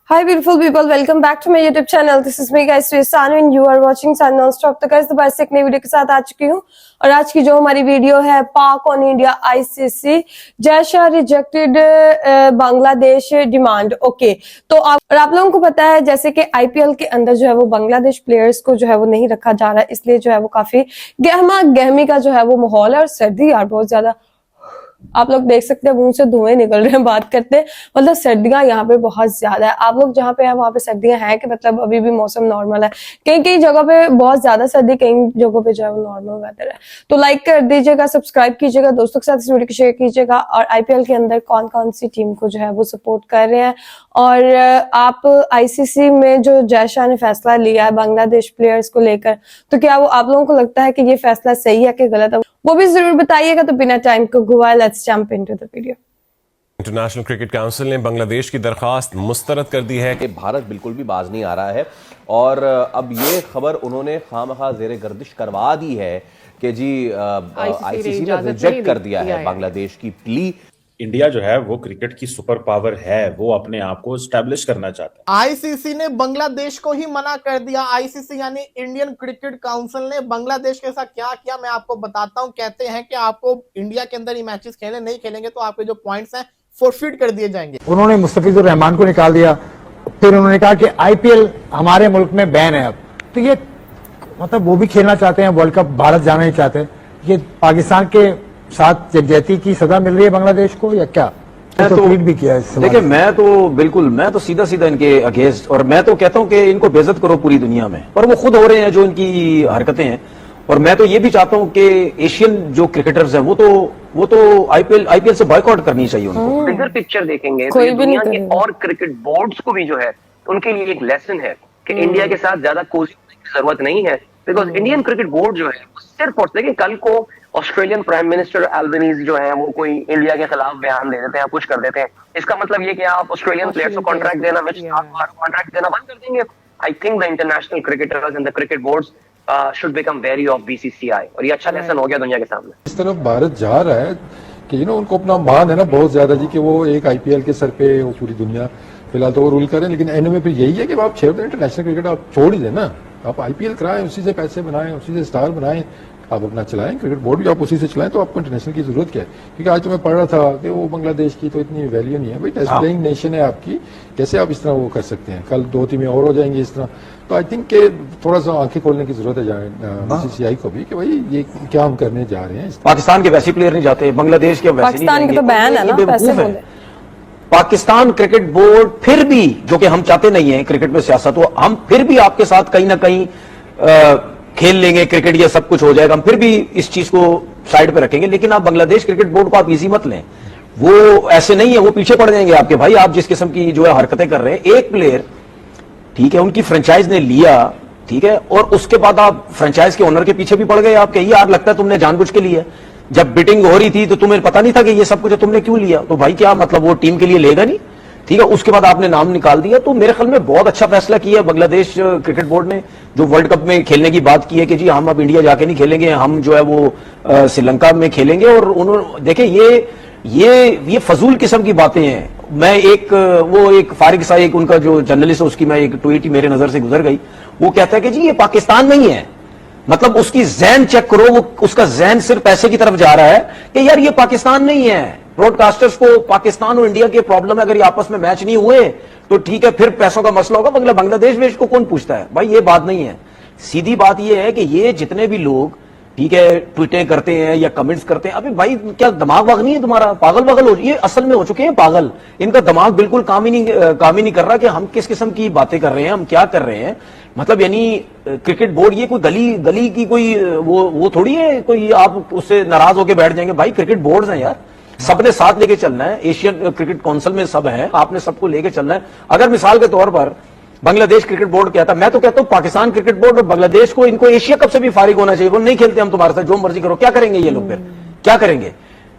Hi beautiful people, welcome back to my YouTube channel. This is me guys Sanu and you are watching Sun Non-Stop। तो guys दोबारा से एक नई video के साथ आ चुकी हूँ और आज की जो हमारी वीडियो है पाक on India ICC Jay Shah rejected Bangladesh demand. Okay तो आप लोगों को पता है जैसे कि आईपीएल के अंदर जो है वो बांग्लादेश प्लेयर्स को जो है वो नहीं रखा जा रहा है, इसलिए जो है वो काफी गहमा गहमी का जो है वो माहौल है और सर्दी यार बहुत ज्यादा आप लोग देख सकते हैं मुंह से धुएं निकल रहे हैं बात करते, मतलब सर्दियां यहाँ पे बहुत ज्यादा है। आप लोग जहाँ पे हैं वहां पे सर्दियां हैं कि मतलब अभी भी मौसम नॉर्मल है, कई कई जगह पे बहुत ज्यादा सर्दी, कई जगहों पे जो है वो नॉर्मल वेदर है। तो लाइक कर दीजिएगा, सब्सक्राइब कीजिएगा, दोस्तों के साथ इस वीडियो को शेयर कीजिएगा और आईपीएल के अंदर कौन कौन सी टीम को जो है वो सपोर्ट कर रहे हैं और आप आईसीसी में जो जय शाह ने फैसला लिया है बांग्लादेश प्लेयर्स को लेकर, तो क्या वो आप लोगों को लगता है कि ये फैसला सही है कि गलत है, वो भी जरूर बताइएगा। तो बिना टाइम को गवाए let's jump into the video. International cricket council ने बांग्लादेश की दरखास्त मुस्तरद कर दी है कि भारत बिल्कुल भी बाज नहीं आ रहा है और अब ये खबर उन्होंने खामखा ज़ेरे गर्दिश करवा दी है कि जी आईसीसी ने रिजेक्ट कर दिया है बांग्लादेश की प्ली। इंडिया जो है वो क्रिकेट की सुपर पावर है, वो अपने आप को स्टैब्लिश करना चाहता है। आईसीसी ने बांग्लादेश को ही मना कर दिया। आईसीसी यानी इंडियन क्रिकेट काउंसिल ने बांग्लादेश के साथ क्या किया मैं आपको बताता हूं। कहते हैं कि आपको इंडिया के अंदर ही मैचेस खेले, नहीं खेलेंगे तो आपके जो पॉइंट्स हैं फोरफिट कर दिए जाएंगे। उन्होंने मुस्तफिजुर रहमान को निकाल दिया, फिर उन्होंने कहा कि आईपीएल हमारे मुल्क में बैन है। अब तो ये मतलब वो भी खेलना चाहते हैं वर्ल्ड कप, भारत जाना ही चाहते हैं। ये पाकिस्तान के साथ यकजहती की सजा मिल रही है बांग्लादेश को या क्या? मैं तो ट्वीट भी किया है। देखिए मैं तो सीधा सीधा इनके अगेंस्ट, और मैं तो कहता हूं कि इनको बेइज्जत करो पूरी दुनिया में, और वो खुद हो रहे हैं जो इनकी हरकतें हैं। और मैं तो ये भी चाहता हूं कि एशियन जो क्रिकेटर्स हैं वो तो आईपीएल से बॉयकॉट करनी चाहिए उनको। बिगर पिक्चर देखेंगे तो दुनिया के और क्रिकेट बोर्ड्स को भी जो है उनके लिए एक लेसन है कि इंडिया के साथ ज्यादा कोशिश करने की जरूरत नहीं है, बिकॉज इंडियन क्रिकेट बोर्ड जो है वो सिर्फ और देखिए कल को ऑस्ट्रेलियन प्राइम मिनिस्टर एल्बनीज जो है वो कोई इंडिया के खिलाफ बयान दे देते हैं, कुछ कर देते हैं, इसका मतलब ये कि आप ऑस्ट्रेलियन प्लेयर्स को कॉन्ट्रैक्ट देना कॉन्ट्रैक्ट देना बंद कर देंगे। I think the international cricketers and the cricket boards should become very of BCCI, और ये अच्छा लेसन हो गया दुनिया के सामने। इस तरफ भारत जा रहा है कि उनको अपना मान है ना बहुत ज्यादा जी कि वो एक आईपीएल के सर पे वो पूरी दुनिया फिलहाल तो वो रूल करें, लेकिन एंड में फिर यही है कि आप छह इंटरनेशनल क्रिकेट आप छोड़ ही दें ना, आप आईपीएल कराएं, उसी से पैसे बनाएं, उसी से स्टार बनाएं, आप अपना चलाएं, क्रिकेट बोर्ड भी आप उसी से चलाएं, तो आपको इंटरनेशनल की जरूरत क्या है? क्योंकि आज तो मैं पढ़ रहा था कि वो बांग्लादेश की तो इतनी वैल्यू नहीं है भाई, टेस्ट प्लेइंग नेशन है आपकी, कैसे आप इस तरह वो कर सकते हैं? कल 2 टीमें और हो जाएंगी इस तरह। तो आई थिंक के थोड़ा सा आंखें खोलने की जरूरत है बीसीसीआई को भी कि भाई ये क्या हम करने जा रहे हैं। पाकिस्तान के वैसे प्लेयर नहीं जाते, बांग्लादेश के वैसे नहीं जाएंगे, तो बैन है ना, पैसे बोले। पाकिस्तान क्रिकेट बोर्ड फिर भी, जो कि हम चाहते नहीं है क्रिकेट में सियासत हो, हम फिर भी आपके साथ कहीं ना कहीं खेल लेंगे क्रिकेट, ये सब कुछ हो जाएगा, हम फिर भी इस चीज को साइड पे रखेंगे। लेकिन आप बांग्लादेश क्रिकेट बोर्ड को आप इजी मत लें, वो ऐसे नहीं है, वो पीछे पड़ जाएंगे आपके भाई। आप जिस किस्म की जो है हरकतें कर रहे हैं, एक प्लेयर ठीक है उनकी फ्रेंचाइज ने लिया, ठीक है, और उसके बाद आप फ्रेंचाइज के ओनर के पीछे भी पड़ गए। आप कहिए यार लगता है तुमने जानबूझ के लिया, जब बिटिंग हो रही थी तो तुम्हें पता नहीं था कि ये सब कुछ तुमने क्यों लिया? तो भाई क्या मतलब वो टीम के लिए लेगा नहीं, ठीक है, उसके बाद आपने नाम निकाल दिया। तो मेरे ख्याल में बहुत अच्छा फैसला किया बांग्लादेश क्रिकेट बोर्ड ने, जो वर्ल्ड कप में खेलने की बात की है कि जी हम अब इंडिया जाके नहीं खेलेंगे, हम जो है वो श्रीलंका में खेलेंगे। और उन्होंने देखिए ये फजूल किस्म की बातें हैं। मैं एक फारिग सा एक उनका जो जर्नलिस्ट है उसकी मैं एक ट्वीट ही मेरे नजर से गुजर गई, वो कहता है कि जी ये पाकिस्तान नहीं है, मतलब उसकी जहन चेक करो, वो उसका जहन सिर्फ पैसे की तरफ जा रहा है कि यार ये पाकिस्तान नहीं है। ब्रॉडकास्टर्स को पाकिस्तान और इंडिया के प्रॉब्लम है, अगर ये आपस में मैच नहीं हुए तो ठीक है फिर पैसों का मसला होगा, मतलब बांग्लादेश में इसको कौन पूछता है भाई? ये बात नहीं है। सीधी बात ये है कि ये जितने भी लोग ठीक है ट्वीटें करते हैं या कमेंट्स करते हैं, अभी भाई क्या दिमाग वाग नहीं है तुम्हारा? पागल ये असल में हो चुके हैं पागल, इनका दिमाग बिल्कुल काम ही नहीं कर रहा कि हम किस किस्म की बातें कर रहे हैं, हम क्या कर रहे हैं। मतलब यानी क्रिकेट बोर्ड ये कोई गली की कोई वो थोड़ी है कोई आप उससे नाराज होकर बैठ जाएंगे। भाई क्रिकेट बोर्ड है यार, सबने साथ लेके चलना है, एशियन क्रिकेट काउंसिल में सब है, आपने सबको लेके चलना है। अगर मिसाल के तौर पर बांग्लादेश क्रिकेट बोर्ड कहता, मैं तो कहता हूं पाकिस्तान क्रिकेट बोर्ड और बांग्लादेश को इनको एशिया कप से भी फारिग होना चाहिए, वो नहीं खेलते हम तुम्हारे साथ, जो मर्जी करो। क्या करेंगे ये लोग फिर? क्या करेंगे?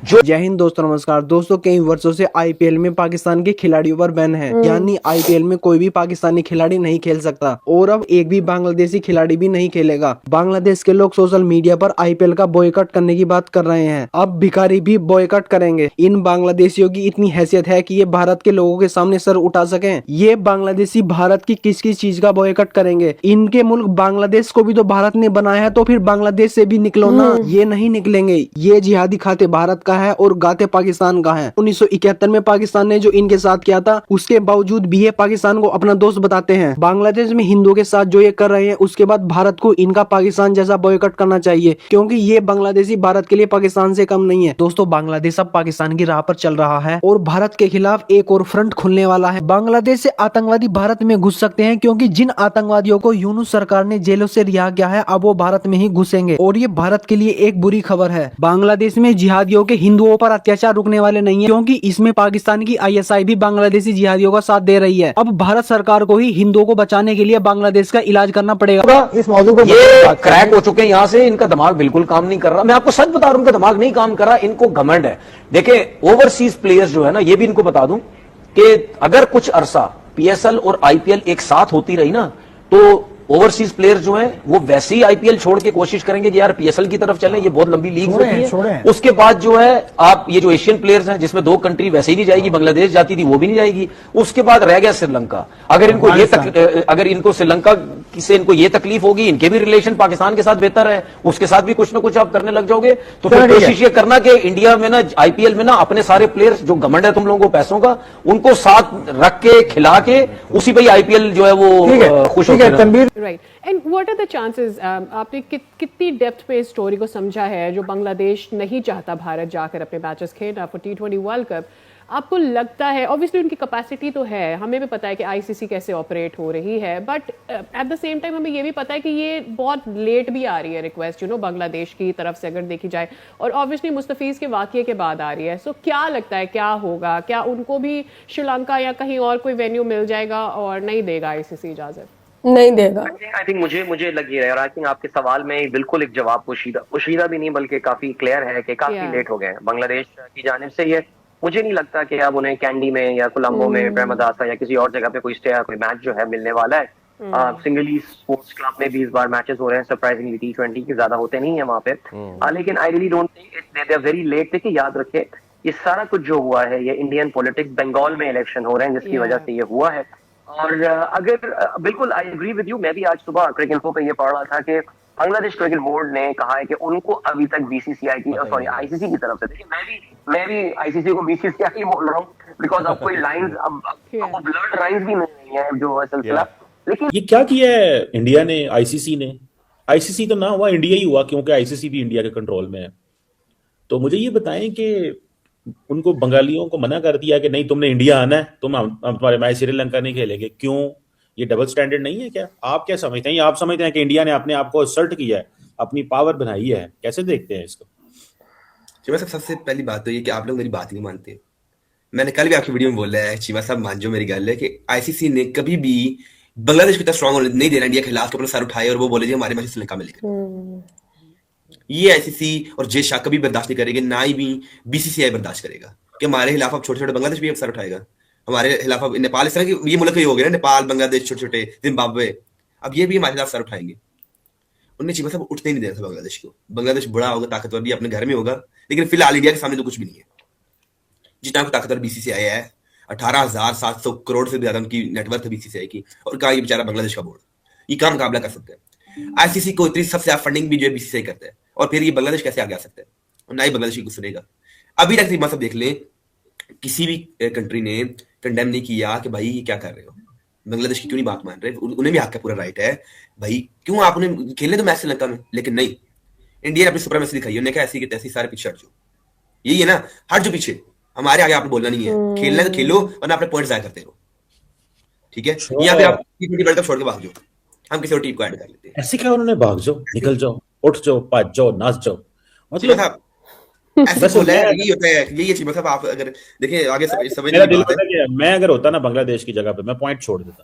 जय हिंद दोस्तों, नमस्कार दोस्तों। कई वर्षों से आईपीएल में पाकिस्तान के खिलाड़ियों पर बैन है, यानी आईपीएल में कोई भी पाकिस्तानी खिलाड़ी नहीं खेल सकता और अब एक भी बांग्लादेशी खिलाड़ी भी नहीं खेलेगा। बांग्लादेश के लोग सोशल मीडिया पर आईपीएल का बॉयकॉट करने की बात कर रहे हैं। अब भिखारी भी बॉयकॉट करेंगे। इन बांग्लादेशियों की इतनी हैसियत है कि ये भारत के लोगों के सामने सर उठा सकें। ये बांग्लादेशी भारत की किस किस चीज का बॉयकॉट करेंगे? इनके मुल्क बांग्लादेश को भी तो भारत ने बनाया है, तो फिर बांग्लादेश से भी निकलो ना। ये नहीं निकलेंगे। ये जिहादी खाते भारत का है और गाते पाकिस्तान का है। 1971 में पाकिस्तान ने जो इनके साथ किया था, उसके बावजूद भी ये पाकिस्तान को अपना दोस्त बताते हैं। बांग्लादेश में हिंदुओं के साथ जो ये कर रहे हैं, उसके बाद भारत को इनका पाकिस्तान जैसा बॉयकॉट करना चाहिए, क्योंकि ये बांग्लादेशी भारत के लिए पाकिस्तान से कम नहीं है। दोस्तों, बांग्लादेश अब पाकिस्तान की राह पर चल रहा है और भारत के खिलाफ एक और फ्रंट खुलने वाला है। बांग्लादेश से आतंकवादी भारत में घुस सकते हैं, क्योंकि जिन आतंकवादियों को यूनुस सरकार ने जेलों से रिहा किया है, अब वो भारत में ही घुसेंगे और ये भारत के लिए एक बुरी खबर है। बांग्लादेश में जिहादियों के हिंदुओं पर अत्याचार रुकने वाले नहीं है, क्योंकि इसमें पाकिस्तान की आईएसआई भी बांग्लादेशी जिहादियों का साथ दे रही है। अब भारत सरकार को ही हिंदुओं को बचाने के लिए बांग्लादेश का इलाज करना पड़ेगा। इस मौजूद पर ये क्रैक हो चुके हैं यहाँ से। इनका दिमाग बिल्कुल काम नहीं कर रहा। मैं आपको सच बता रहा हूं, इनका दिमाग नहीं काम कर रहा। इनको घमंड है। देखिए, ओवरसीज प्लेयर्स जो है ना, ये भी इनको बता दूं कि अगर कुछ अरसा पीएसएल और आईपीएल एक साथ होती रही ना, तो ओवरसीज प्लेयर्स जो हैं वो वैसे ही आईपीएल छोड़ के कोशिश करेंगे कि यार पीएसएल की तरफ चलें, ये बहुत लंबी लीग होती है। उसके बाद जो है आप ये जो एशियन प्लेयर्स हैं, जिसमें 2 कंट्री वैसे ही नहीं जाएगी, बांग्लादेश जाती थी वो भी नहीं जाएगी। उसके बाद रह गया श्रीलंका। अगर इनको श्रीलंका से इनको ये तकलीफ होगी, इनके भी रिलेशन पाकिस्तान के साथ बेहतर है, उसके साथ भी कुछ ना कुछ आप करने लग जाओगे, तो फिर कोशिश ये करना कि इंडिया में ना आईपीएल में ना अपने सारे प्लेयर्स जो घमंड है तुम लोगों को पैसों का, उनको साथ रख के खिला के उसी पे आईपीएल जो है वो खुश होकर right. And what are the chances, आपने कितनी डेप्थ पे इस स्टोरी को समझा है, जो बांग्लादेश नहीं चाहता भारत जाकर अपने मैचेस खेलना फॉर T20 वर्ल्ड कप? आपको लगता है, ऑब्वियसली उनकी कैपेसिटी तो है, हमें भी पता है कि आईसीसी कैसे ऑपरेट हो रही है, but at the same time हमें ये भी पता है कि ये बहुत लेट भी आ रही है रिक्वेस्ट, बांग्लादेश की तरफ से अगर देखी जाए, और ऑब्वियसली मुस्तफीज के वाकये के बाद आ रही है। सो क्या लगता है क्या होगा? क्या उनको भी श्रीलंका या कहीं और कोई वेन्यू मिल जाएगा और नहीं देगा आईसीसी इजाजत? नहीं देगा। आई थिंक मुझे लग ही रहा है, और आई थिंक आपके सवाल में बिल्कुल एक जवाब पोशीदा भी नहीं बल्कि काफी क्लियर है कि काफी लेट हो गए हैं बांग्लादेश की जानिब से। ये मुझे नहीं लगता कि अब उन्हें कैंडी में या कोलंबो में प्रेमदासा या किसी और जगह पे कोई मैच जो है मिलने वाला है। सिंगली स्पोर्ट्स क्लब में भी इस बार मैचेस हो रहे हैं, सरप्राइजिंगली T20 के ज्यादा होते नहीं है वहां पे। लेकिन I really don't think they are very late. देखिए, याद रखें ये सारा कुछ जो हुआ है, ये इंडियन पॉलिटिक्स, बंगाल में इलेक्शन हो रहे हैं जिसकी वजह से ये हुआ है। और अगर बिल्कुल आई एग्री विद यू, मैं भी आज सुबह क्रिकेट इन्फो पे ये पढ़ रहा था कि बांग्लादेश क्रिकेट बोर्ड ने कहा है कि उनको अभी तक बीसीसीआई की आईसीसी की तरफ से, देखिए मैं भी आईसीसी को बीसीसीआई बोल रहा हूँ, बिकॉज अब कोई लाइंस अब ब्लड लाइंस भी नहीं है जो है सिलसिला। लेकिन ये क्या किया है इंडिया ने, आईसीसी ने? आईसीसी तो ना हुआ, इंडिया ही हुआ, क्योंकि आईसीसी भी इंडिया के कंट्रोल में है। तो मुझे ये बताएं कि उनको बंगालियों को मना कर दिया कि नहीं तुमने इंडिया आना है, हम तुम्हारे मैच श्रीलंका नहीं खेलेंगे। क्यों? ये डबल स्टैंडर्ड नहीं है क्या? आप क्या समझते हैं? आप समझते हैं कि इंडिया ने अपने आप को असर्ट किया है, अपनी पावर बनाई है? कैसे देखते हैं इसको? चीमा साहब, सबसे पहली बात तो ये कि आप लोग मेरी बात नहीं मानते। मैंने कल भी आपकी वीडियो में बोला है, चीमा साहब मान जो मेरी गल है, कि आईसीसी ने कभी भी बांग्लादेश को इतना स्ट्रॉन्ग नहीं देना इंडिया के खिलाफ अपना सर उठाए और वो बोले जी हमारे मैच श्रीलंका में लेकर। ये आईसीसी और जे शाह कभी बर्दाश्त नहीं करेंगे, ना ही भी बीसीसीआई बर्दाश्त करेगा कि हमारे खिलाफ अब छोटे छोटे बांग्लादेश भी अब सर उठाएगा, हमारे खिलाफ अब नेपाल, इस तरह की ये मुल्क ही हो गए ना, नेपाल, बांग्लादेश, छोटे छोटे, जिम्बाब्वे, अब ये भी हमारे खिलाफ सर उठाएंगे। उन्हें चीमा साहब उठने नहीं देना था बांग्लादेश को। बांग्लादेश बड़ा होगा, ताकतवर भी अपने घर में होगा, लेकिन फिलहाल इंडिया के सामने तो कुछ भी नहीं है। जितना ताकतवर बीसीसीआई है, 18,700 करोड़ से ज्यादा उनकी नेटवर्क है बीसीसीआई की, और कहा ये बेचारा बांग्लादेश का बोर्ड, ये क्या मुकाबला कर सकता है? आईसीसी को इतनी सबसे ज्यादा फंडिंग भी जो है बीसीसीआई करता है, और फिर ये बांग्लादेश कैसे आगे आ सकता है? और ना ही बांग्लादेश की कुछ सुनेगा। अभी तक चीमा साहब देख लें, किसी भी कंट्री ने कंडेम नहीं किया कि भाई ये क्या कर रहे हो, बांग्लादेश की क्यों नहीं बात मान रहे? उन्हें भी हक का पूरा राइट है भाई, क्यों आप उन्हें खेलने दो मैच श्रीलंका में। लेकिन नहीं, इंडिया ने अपनी सुपरमेसी दिखाई, उन्होंने कहा ऐसी ऐसी सारे पीछे हट जाओ। यही है ना, हट जो पीछे, हमारे आगे आपने बोलना नहीं है, खेलना है तो खेलो वरना अपने पॉइंट जाया करते रहो, ठीक है? यहाँ पे आप T20 वर्ल्ड कप छोड़ के भाग जाओ, हम किसी और टीम को ऐड कर लेते हैं। ऐसे क्या उन्होंने भाग जाओ, निकल जाओ, उठ जाओ, भाग जाओ, नाच जाओ, मतलब ऐसे बोला है, यही होता है, यही चीज। मतलब आप अगर देखें आगे समझ मेरा दिल करता है कि मैं अगर होता ना बांग्लादेश की जगह पे, मैं पॉइंट छोड़ देता।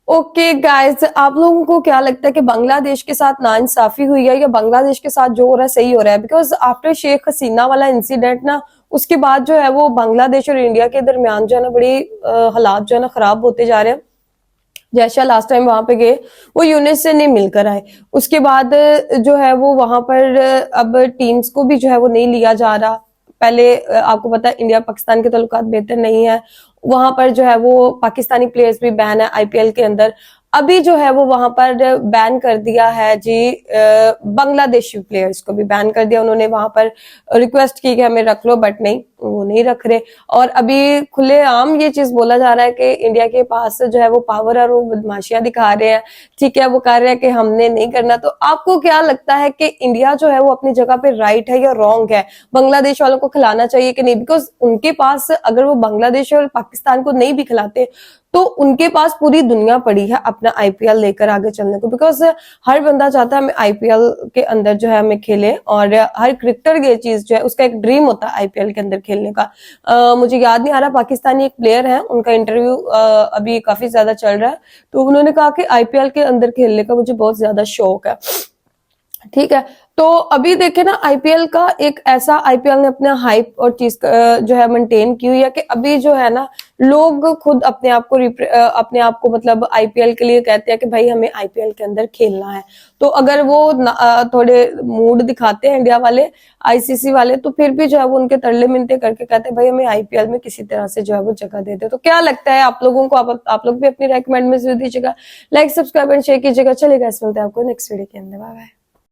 ओके गाइस, आप लोगों को क्या लगता है कि बांग्लादेश के साथ नाइंसाफी हुई है या बांग्लादेश के साथ जो हो रहा है सही हो रहा है? बिकॉज आफ्टर शेख हसीना वाला इंसिडेंट ना, उसके बाद जो है वो बांग्लादेश और इंडिया के दरमियान जो है ना बड़ी हालात जो है ना खराब होते जा रहे हैं। जैसा लास्ट टाइम वहां पे गए वो यूनिस से नहीं मिलकर आए, उसके बाद जो है वो वहां पर अब टीम्स को भी जो है वो नहीं लिया जा रहा। पहले आपको पता है इंडिया पाकिस्तान के ताल्लुकात बेहतर नहीं है, वहां पर जो है वो पाकिस्तानी प्लेयर्स भी बैन है आईपीएल के अंदर। अभी जो है वो वहां पर बैन कर दिया है जी, बांग्लादेशी प्लेयर्स को भी बैन कर दिया उन्होंने। वहां पर रिक्वेस्ट की कि हमें रख लो, बट नहीं, वो नहीं रख रहे। और अभी खुलेआम ये चीज बोला जा रहा है कि इंडिया के पास जो है वो पावर और वो बदमाशियां दिखा रहे हैं, ठीक है, वो कह रहे हैं कि हमने नहीं करना। तो आपको क्या लगता है कि इंडिया जो है वो अपनी जगह पे राइट है या रॉन्ग है? बांग्लादेश वालों को खिलाना चाहिए कि नहीं? बिकॉज उनके पास अगर वो बांग्लादेश और पाकिस्तान को नहीं भी खिलाते तो उनके पास पूरी दुनिया पड़ी है अपना आईपीएल लेकर आगे चलने को। बिकॉज हर बंदा चाहता है हमें आईपीएल के अंदर जो है हमें खेले, और हर क्रिकेटर की चीज जो है उसका एक ड्रीम होता है आईपीएल के अंदर खेलने का। मुझे याद नहीं आ रहा, पाकिस्तानी एक प्लेयर है, उनका इंटरव्यू अभी काफी ज्यादा चल रहा है, तो उन्होंने कहा कि आईपीएल के अंदर खेलने का मुझे बहुत ज्यादा शौक है। ठीक है, तो अभी देखे ना आईपीएल का एक ऐसा, आईपीएल ने अपना हाइप और चीज जो है मेंटेन की हुई है कि अभी जो है ना लोग खुद अपने आप को मतलब आईपीएल के लिए कहते हैं कि भाई हमें आईपीएल के अंदर खेलना है। तो अगर वो थोड़े मूड दिखाते हैं इंडिया वाले, आईसीसी वाले, तो फिर भी जो है वो उनके तरले मिनते करके कहते हैं भाई हमें आईपीएल में किसी तरह से जो है वो जगह दे दे। तो क्या लगता है आप लोगों को? आप लोग भी अपनी रेकमेंड में जरूर दीजिएगा, लाइक सब्सक्राइब एंड शेयर कीजिएगा। चलेगा, इस मिलते हैं आपको नेक्स्ट वीडियो के अंदर। Bye bye.